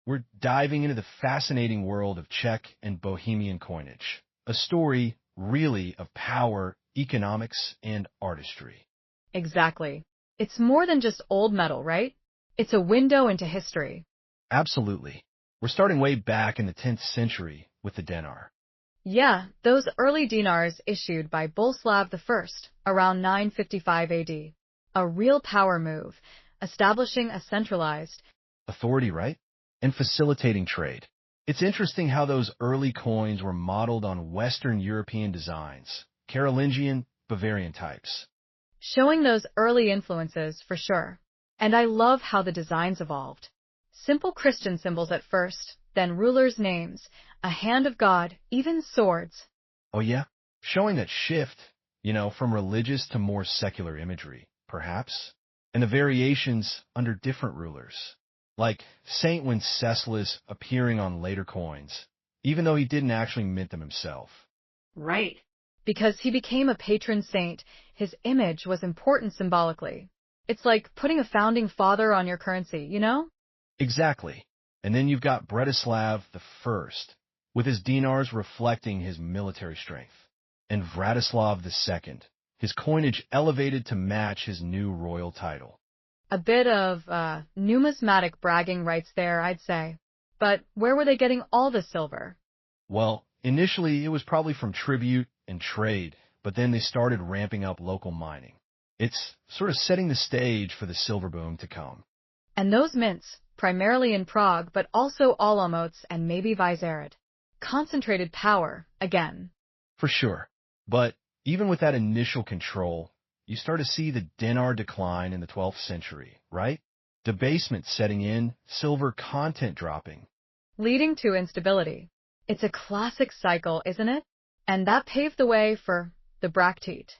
we're diving into the fascinating world of Czech and Bohemian coinage, a story really of power, economics, and artistry. Exactly. It's more than just old metal, right? It's a window into history. Absolutely. We're starting way back in the 10th century with the dinar. Yeah, those early dinars issued by Boleslav I around 955 AD. A real power move, establishing a centralized. Authority, right? And facilitating trade. It's interesting how those early coins were modeled on Western European designs, Carolingian, Bavarian types. Showing those early influences for sure. And I love how the designs evolved. Simple Christian symbols at first, then rulers' names, a hand of God, even swords. Oh yeah? Showing that shift, from religious to more secular imagery, perhaps. And the variations under different rulers. Like Saint Wenceslas appearing on later coins, even though he didn't actually mint them himself. Right. Because he became a patron saint, his image was important symbolically. It's like putting a founding father on your currency, you know? Exactly. And then you've got Bretislav I, with his dinars reflecting his military strength, and Vratislav II, his coinage elevated to match his new royal title. A bit of numismatic bragging rights there, I'd say. But where were they getting all the silver? Well, initially it was probably from tribute and trade, but then they started ramping up local mining. It's sort of setting the stage for the silver boom to come. And those mints, primarily in Prague, but also Olomouc and maybe Vizarad. Concentrated power, again. For sure. But even with that initial control, you start to see the dinar decline in the 12th century, right? Debasement setting in, silver content dropping. Leading to instability. It's a classic cycle, isn't it? And that paved the way for the Bractete.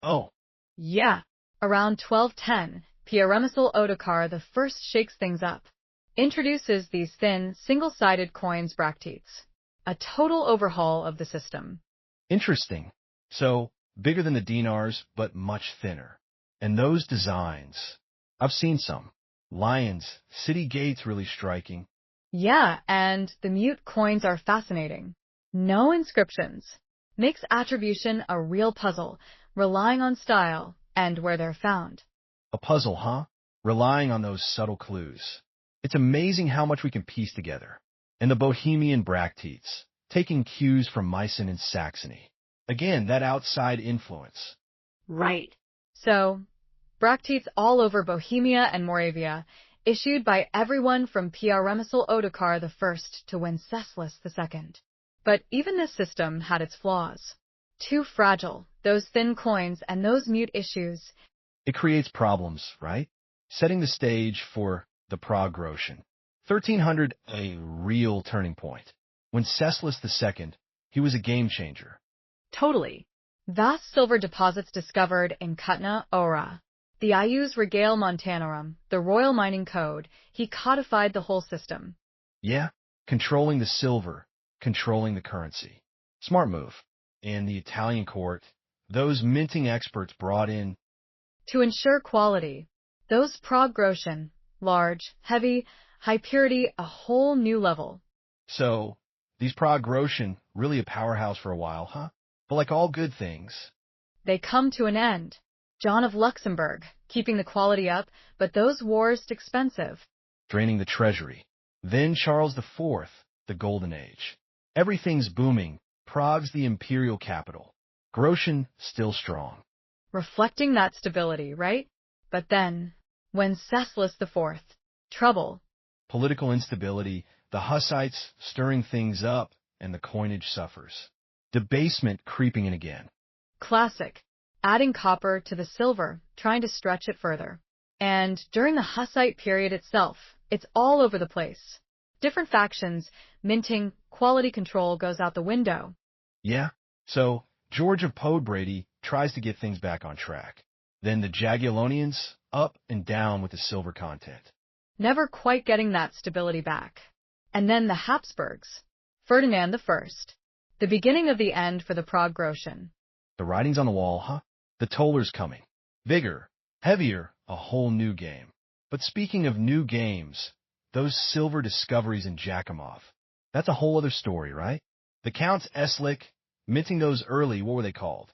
Oh. Yeah. Around 1210, Pierremisl Ottokar I shakes things up. Introduces these thin, single-sided coins Bractetes. A total overhaul of the system. Interesting. So, bigger than the dinars, but much thinner. And those designs, I've seen some. Lions, city gates really striking. Yeah, and the mute coins are fascinating. No inscriptions. Makes attribution a real puzzle, relying on style and where they're found. A puzzle, huh? Relying on those subtle clues. It's amazing how much we can piece together. And the Bohemian Bractetes, taking cues from Meissen and Saxony. Again, that outside influence. Right. So, Bractetes all over Bohemia and Moravia, issued by everyone from Pierremisl Ottokar I to Wenceslas II. But even this system had its flaws. Too fragile, those thin coins and those mute issues. It creates problems, right? Setting the stage for the Prague Groschen. 1300, a real turning point. Wenceslas II, he was a game changer. Totally. Vast silver deposits discovered in Kutna, Ora. The Ius Regale Montanorum, the Royal Mining Code, he codified the whole system. Yeah, controlling the silver, controlling the currency. Smart move. And the Italian court, those minting experts brought in to ensure quality. Those Prague Groschen, large, heavy, high purity, a whole new level. So, these Prague Groschen, really a powerhouse for a while, huh? But like all good things, they come to an end. John of Luxembourg, keeping the quality up, but those wars expensive. Draining the treasury. Then Charles IV, the Golden Age. Everything's booming. Prague's the imperial capital. Groschen still strong. Reflecting that stability, right? But then, Wenceslas IV, trouble. Political instability, the Hussites stirring things up, and the coinage suffers. Debasement creeping in again. Classic. Adding copper to the silver, trying to stretch it further. And during the Hussite period itself, it's all over the place. Different factions, minting, quality control goes out the window. Yeah, so George of Podebrady tries to get things back on track. Then the Jagiellonians, up and down with the silver content. Never quite getting that stability back. And then the Habsburgs. Ferdinand I. The beginning of the end for the Prague Groschen. The writing's on the wall, huh? The toller's coming. Bigger, heavier, a whole new game. But speaking of new games, those silver discoveries in Jakimov. That's a whole other story, right? The Count's Eslik, minting those early, what were they called?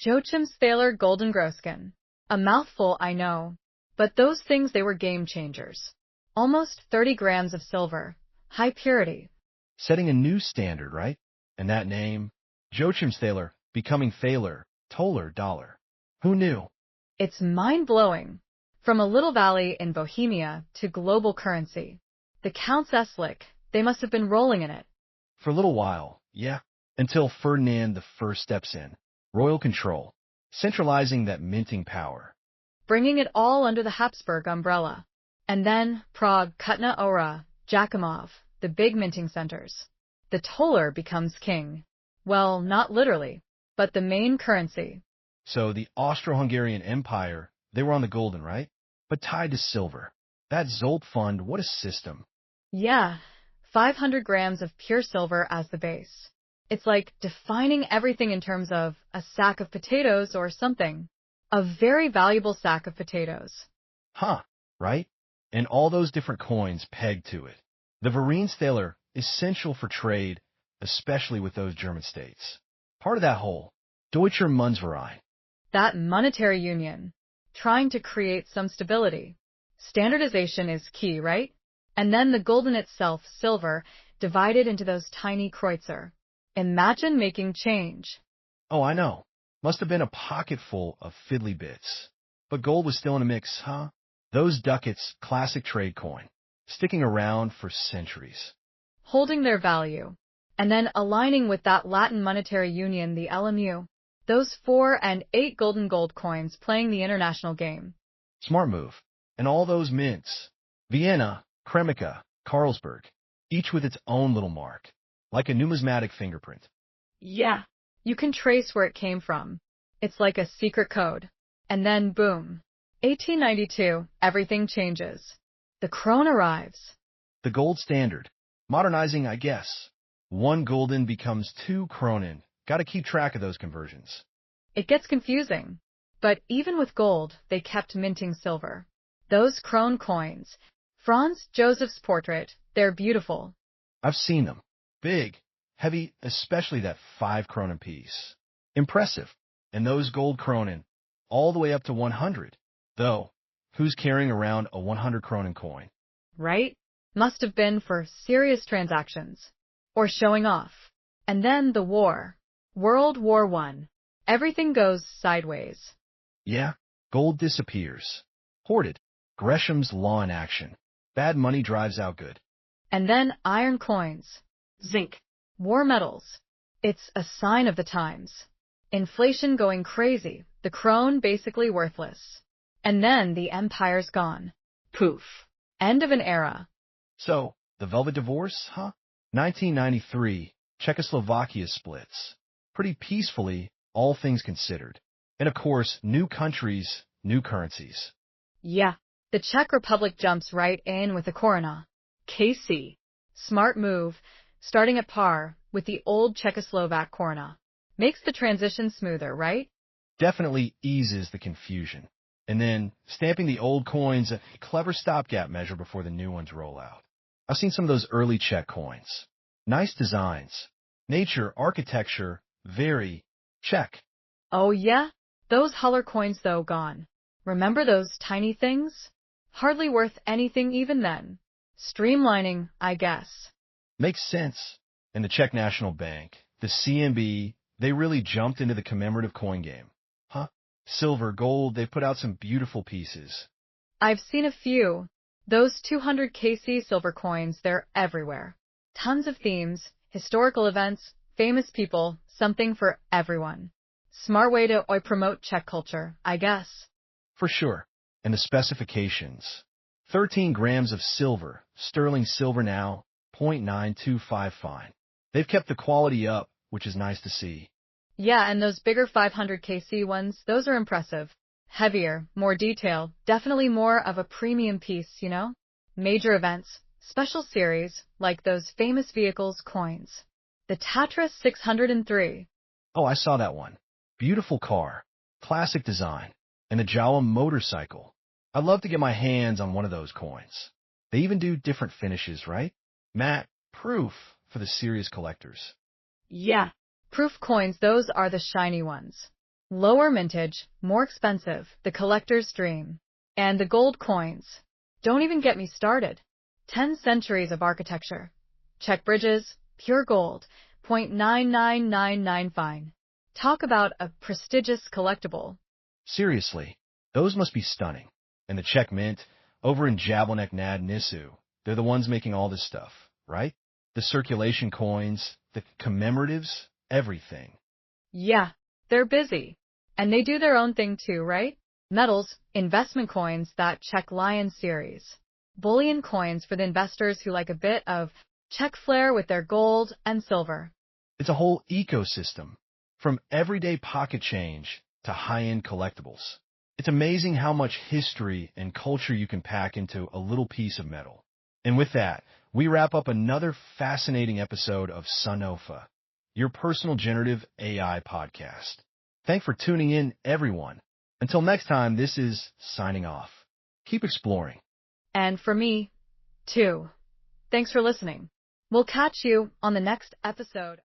Joachim's Thaler Golden Groskin. A mouthful, I know. But those things, they were game changers. Almost 30 grams of silver. High purity. Setting a new standard, right? And that name, Joachim's Thaler, becoming Thaler, Toller, dollar. Who knew? It's mind-blowing. From a little valley in Bohemia to global currency. The Count's Eslik, they must have been rolling in it. For a little while, yeah, until Ferdinand I steps in. Royal control, centralizing that minting power. Bringing it all under the Habsburg umbrella. And then Prague, Kutna Hora, Jakimov, the big minting centers. The Toller becomes king. Well, not literally, but the main currency. So the Austro-Hungarian Empire, they were on the golden, right? But tied to silver. That Zolt fund, what a system. Yeah, 500 grams of pure silver as the base. It's like defining everything in terms of a sack of potatoes or something. A very valuable sack of potatoes. Huh, right? And all those different coins pegged to it. The Vereinsthaler, essential for trade, especially with those German states. Part of that whole Deutscher Münzverein. That monetary union. Trying to create some stability. Standardization is key, right? And then the gulden itself, silver, divided into those tiny kreutzer. Imagine making change. Oh, I know. Must have been a pocket full of fiddly bits. But gold was still in the mix, huh? Those ducats, classic trade coin, sticking around for centuries. Holding their value. And then aligning with that Latin monetary union, the LMU. Those 4 and 8 golden gold coins playing the international game. Smart move. And all those mints. Vienna, Kremika, Carlsberg, each with its own little mark. Like a numismatic fingerprint. Yeah. You can trace where it came from. It's like a secret code. And then, boom. 1892, everything changes. The krone arrives. The gold standard. Modernizing, I guess. 1 gulden becomes 2 kronen. Gotta keep track of those conversions. It gets confusing. But even with gold, they kept minting silver. Those krone coins. Franz Joseph's portrait, they're beautiful. I've seen them. Big, heavy, especially that 5 kronen piece. Impressive. And those gold kronen, all the way up to 100. Though, who's carrying around a 100 kronen coin? Right? Must have been for serious transactions. Or showing off. And then the war. World War I. Everything goes sideways. Yeah, gold disappears. Hoarded. Gresham's law in action. Bad money drives out good. And then iron coins. Zinc. War metals. It's a sign of the times. Inflation going crazy. The krone basically worthless. And then the empire's gone. Poof. End of an era. So, the Velvet Divorce, huh? 1993, Czechoslovakia splits. Pretty peacefully, all things considered. And of course, new countries, new currencies. Yeah. The Czech Republic jumps right in with the koruna. KC. Smart move, starting at par with the old Czechoslovak koruna. Makes the transition smoother, right? Definitely eases the confusion. And then, stamping the old coins, a clever stopgap measure before the new ones roll out. I've seen some of those early Czech coins. Nice designs. Nature, architecture, very Czech. Oh yeah? Those Huller coins though gone. Remember those tiny things? Hardly worth anything even then. Streamlining, I guess. Makes sense. And the Czech National Bank, the CNB, they really jumped into the commemorative coin game. Huh? Silver, gold, they've put out some beautiful pieces. I've seen a few. Those 200 KC silver coins, they're everywhere. Tons of themes, historical events, famous people, something for everyone. Smart way to promote Czech culture, I guess. For sure. And the specifications. 13 grams of silver, sterling silver now, 0.925 fine. They've kept the quality up, which is nice to see. Yeah, and those bigger 500 KC ones, those are impressive. Heavier, more detailed, definitely more of a premium piece, you know? Major events, special series, like those famous vehicles coins. The Tatra 603. Oh, I saw that one. Beautiful car. Classic design. And a Jawa motorcycle. I'd love to get my hands on one of those coins. They even do different finishes, right? Matte, proof for the serious collectors. Yeah. Proof coins, those are the shiny ones. Lower mintage, more expensive, the collector's dream. And the gold coins. Don't even get me started. 10 centuries of architecture. Czech bridges, pure gold, 0.9999 fine. Talk about a prestigious collectible. Seriously, those must be stunning. And the Czech Mint, over in Jablonec nad Nisou, they're the ones making all this stuff, right? The circulation coins, the commemoratives, everything. Yeah, they're busy. And they do their own thing too, right? Metals, investment coins, that Czech Lion series. Bullion coins for the investors who like a bit of Czech flair with their gold and silver. It's a whole ecosystem, from everyday pocket change to high-end collectibles. It's amazing how much history and culture you can pack into a little piece of metal. And with that, we wrap up another fascinating episode of Sonofa, your personal generative AI podcast. Thanks for tuning in, everyone. Until next time, this is signing off. Keep exploring. And for me, too. Thanks for listening. We'll catch you on the next episode.